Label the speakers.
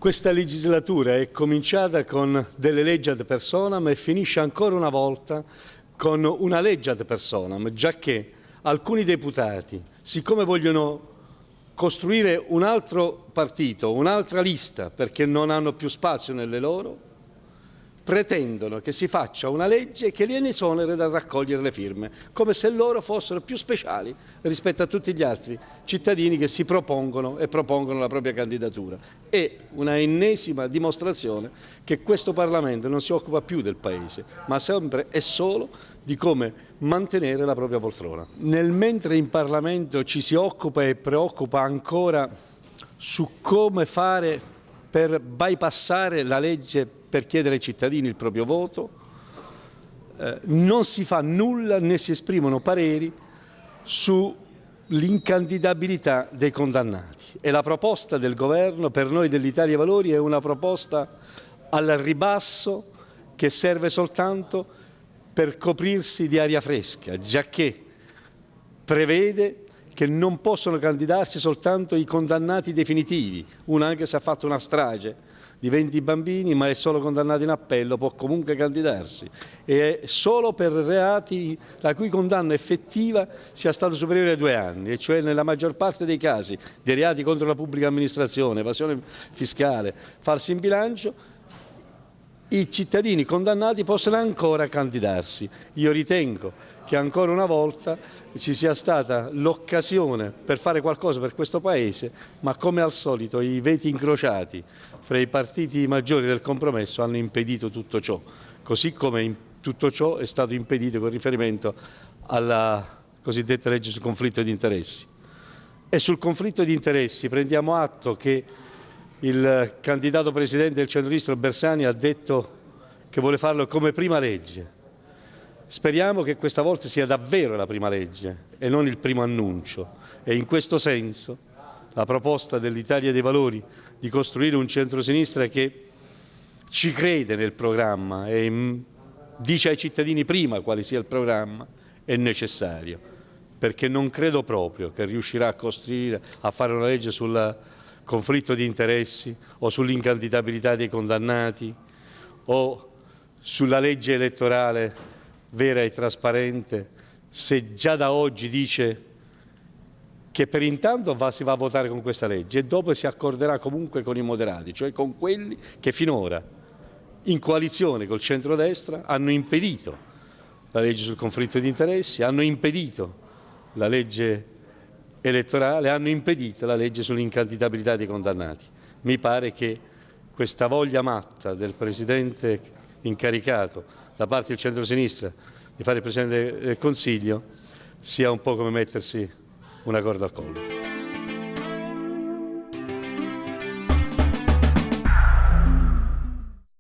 Speaker 1: Questa legislatura è cominciata con delle leggi ad personam e finisce ancora una volta con una legge ad personam, giacché alcuni deputati, siccome vogliono costruire un altro partito, un'altra lista, perché non hanno più spazio nelle loro, pretendono che si faccia una legge che li esoneri dal raccogliere le firme, come se loro fossero più speciali rispetto a tutti gli altri cittadini che si propongono e propongono la propria candidatura. È una ennesima dimostrazione che questo Parlamento non si occupa più del Paese, ma sempre e solo di come mantenere la propria poltrona. Nel mentre in Parlamento ci si occupa e preoccupa ancora su come fare per bypassare la legge per chiedere ai cittadini il proprio voto, non si fa nulla né si esprimono pareri sull'incandidabilità dei condannati. E la proposta del Governo per noi dell'Italia dei Valori è una proposta al ribasso che serve soltanto per coprirsi di aria fresca, giacché prevede che non possono candidarsi soltanto i condannati definitivi. Uno, anche se ha fatto una strage di 20 bambini ma è solo condannato in appello, può comunque candidarsi, e è solo per reati la cui condanna effettiva sia stata superiore ai 2 anni, e cioè nella maggior parte dei casi dei reati contro la pubblica amministrazione, evasione fiscale, falso in bilancio, i cittadini condannati possono ancora candidarsi. Io ritengo che ancora una volta ci sia stata l'occasione per fare qualcosa per questo Paese, ma come al solito i veti incrociati fra i partiti maggiori del compromesso hanno impedito tutto ciò, così come tutto ciò è stato impedito con riferimento alla cosiddetta legge sul conflitto di interessi. E sul conflitto di interessi prendiamo atto che il candidato presidente del centrodestra Bersani ha detto che vuole farlo come prima legge. Speriamo che questa volta sia davvero la prima legge e non il primo annuncio, e in questo senso la proposta dell'Italia dei Valori di costruire un centrosinistra che ci crede nel programma e dice ai cittadini prima quale sia il programma è necessario, perché non credo proprio che riuscirà a fare una legge sul conflitto di interessi o sull'incandidabilità dei condannati o sulla legge elettorale vera e trasparente, se già da oggi dice che per intanto si va a votare con questa legge e dopo si accorderà comunque con i moderati, cioè con quelli che finora in coalizione col centrodestra hanno impedito la legge sul conflitto di interessi, hanno impedito la legge elettorale, hanno impedito la legge sull'incandidabilità dei condannati. Mi pare che questa voglia matta del Presidente incaricato da parte del centrosinistra di fare il Presidente del Consiglio sia un po' come mettersi una corda al collo.